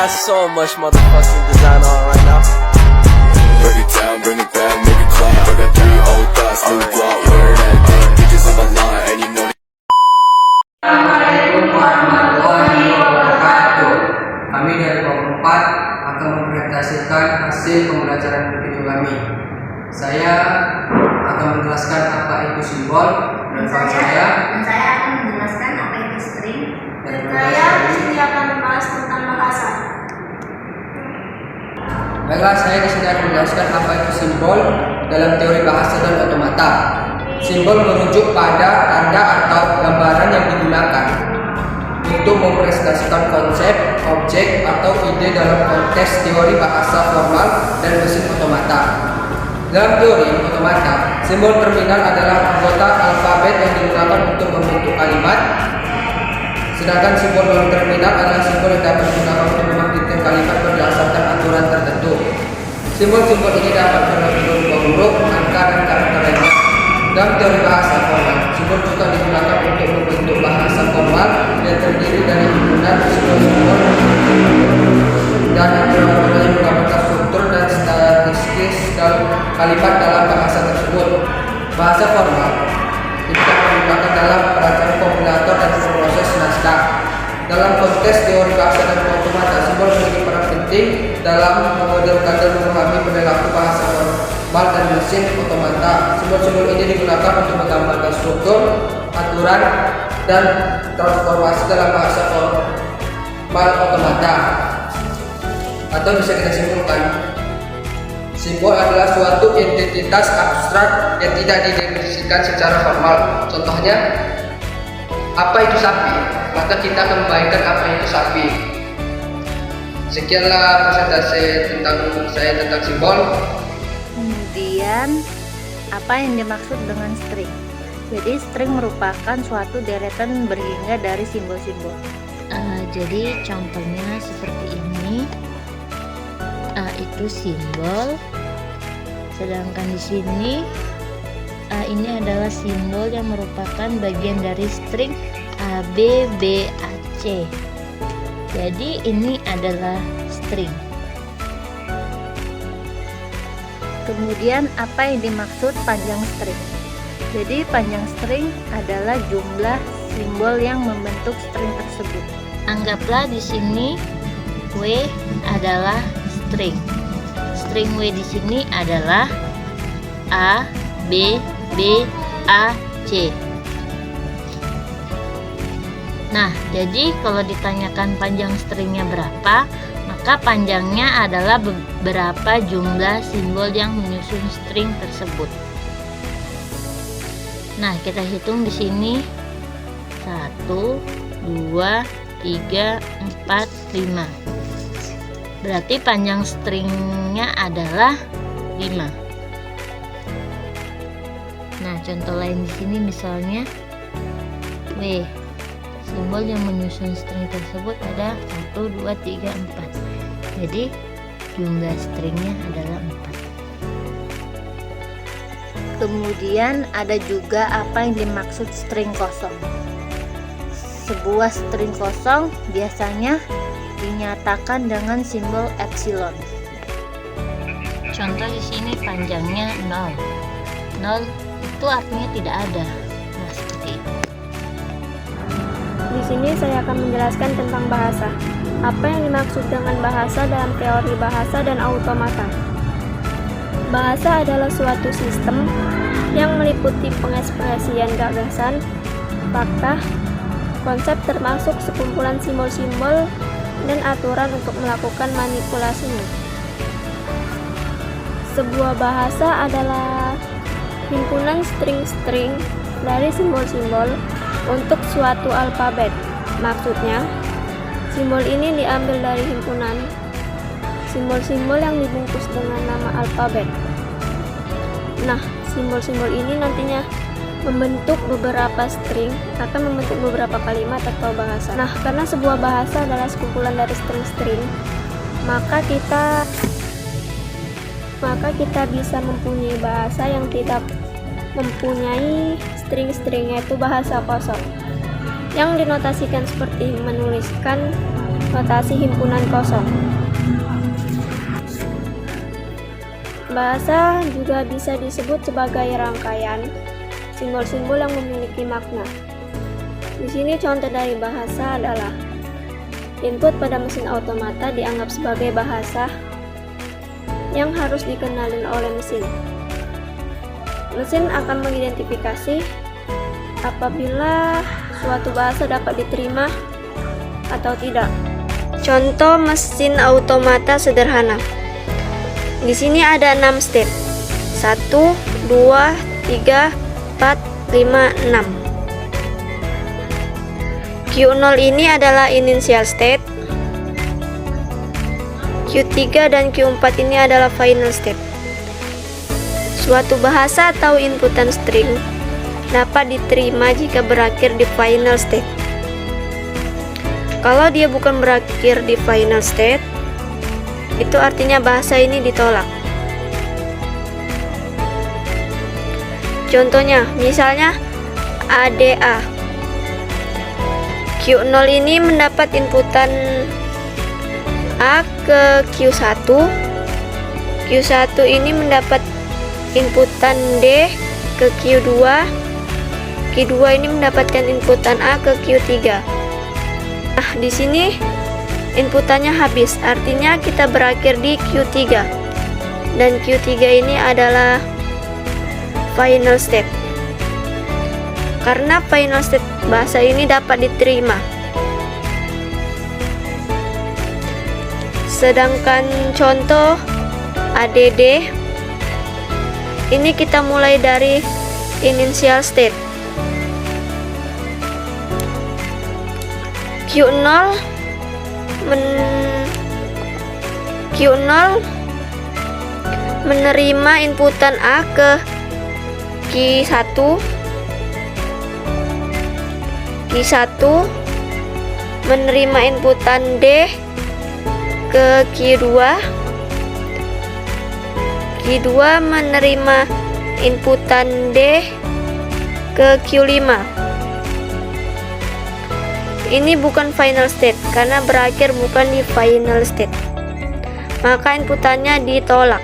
got so much motherfucking design on right now. Break it down, bring it back, make it clap. I got 3 old thoughts, new block, where that day. Bitches on my line, and you know. Assalamualaikum warahmatullahi wabarakatuh. Kami dari kelompok 4 akan mempresentasikan hasil pembelajaran video kami. Saya akan menjelaskan apa itu simbol, dan saya akan menjelaskan apa itu string, dan saya di sini akan membahas tentang bahasa. Baiklah, saya di sini akan menjelaskan apa itu simbol dalam teori bahasa dan otomata. Simbol merujuk pada tanda atau gambaran yang digunakan untuk mempresentasikan konsep, objek, atau ide dalam konteks teori bahasa formal dan mesin otomata. Dalam teori otomata, simbol terminal adalah anggota alfabet yang digunakan untuk membentuk kalimat, sedangkan simbol non-terminal adalah simbol yang dapat digunakan untuk membangkitkan kalimat berdasarkan aturan tertentu. Simbol-simbol ini dapat berupa huruf, angka, dan karakter lainnya. Dalam teori bahasa formal, simbol juga digunakan untuk membentuk bahasa formal yang terdiri dari himpunan simbol-simbol dan aturan-aturan yang menggambarkan struktur dan statistik kalimat dalam bahasa tersebut. Bahasa formal ini dapat digunakan dalam perancangan kompilator dan proses naskah. Dalam konteks teori bahasa dan otomata, simbol memiliki peran penting dalam memodelkan dan memahami perilaku bahasa formal dan mesin otomata. Simbol-simbol ini digunakan untuk menggambarkan struktur, aturan, dan transformasi dalam bahasa formal otomata. Atau bisa kita simpulkan, simbol adalah suatu identitas abstrak yang tidak didefinisikan secara formal. Contohnya, apa itu sapi? Maka kita akan membayangkan apa itu sapi. Sekianlah presentasi tentang simbol. Kemudian, apa yang dimaksud dengan string? Jadi string merupakan suatu deretan berhingga dari simbol-simbol. Jadi contohnya seperti ini. Itu simbol, sedangkan di sini ini adalah simbol yang merupakan bagian dari string A B B A C. Jadi ini adalah string. Kemudian apa yang dimaksud panjang string? Jadi panjang string adalah jumlah simbol yang membentuk string tersebut. Anggaplah di sini W adalah string. String W di sini adalah A, B, B, A, C. Nah, jadi kalau ditanyakan panjang stringnya berapa, maka panjangnya adalah berapa jumlah simbol yang menyusun string tersebut. Nah, kita hitung di sini 1, 2, 3, 4, 5. Berarti panjang stringnya adalah 5. Nah, contoh lain di sini misalnya W. Simbol yang menyusun string tersebut ada 1, 2, 3, 4. Jadi jumlah stringnya adalah 4. Kemudian ada juga apa yang dimaksud string kosong. Sebuah string kosong biasanya dinyatakan dengan simbol epsilon. Contoh di sini panjangnya 0. 0 itu artinya tidak ada. Nah, seperti itu. Di sini saya akan menjelaskan tentang bahasa. Apa yang dimaksud dengan bahasa dalam teori bahasa dan automata? Bahasa adalah suatu sistem yang meliputi pengekspresian gagasan, fakta, konsep termasuk sekumpulan simbol-simbol dan aturan untuk melakukan manipulasinya. Sebuah bahasa adalah himpunan string-string dari simbol-simbol untuk suatu alfabet. Maksudnya, simbol ini diambil dari himpunan simbol-simbol yang dibungkus dengan nama alfabet. Nah, simbol-simbol ini nantinya membentuk beberapa string atau membentuk beberapa kalimat atau bahasa. Nah, karena sebuah bahasa adalah sekumpulan dari string-string, maka kita bisa mempunyai bahasa yang tidak mempunyai string-string, yaitu bahasa kosong, yang dinotasikan seperti menuliskan Notasi himpunan kosong. Bahasa juga bisa disebut sebagai rangkaian simbol-simbol yang memiliki makna. Di sini contoh dari bahasa adalah input pada mesin automata dianggap sebagai bahasa yang harus dikenali oleh mesin. Mesin akan mengidentifikasi apabila suatu bahasa dapat diterima atau tidak. Contoh mesin automata sederhana. Di sini ada 6 step. 1, 2, 3, 4, 5, 6. Q0 ini adalah initial state. Q3 dan Q4 ini adalah final state. Suatu bahasa atau inputan string dapat diterima jika berakhir di final state. Kalau dia bukan berakhir di final state, itu artinya bahasa ini ditolak. Contohnya, misalnya ADA. Q0 ini mendapat inputan A ke Q1. Q1 ini mendapat inputan D ke Q2. Q2 ini mendapatkan inputan A ke Q3. Nah, di sini inputannya habis, artinya kita berakhir di Q3. Dan Q3 ini adalah final state. Karena final state bahasa ini dapat diterima. Sedangkan contoh ADD ini kita mulai dari initial state. Q0 menerima inputan A ke Q1. Q1 menerima inputan D ke Q2. Q2 menerima inputan D ke Q5. Ini bukan final state karena berakhir bukan di final state, maka inputannya ditolak.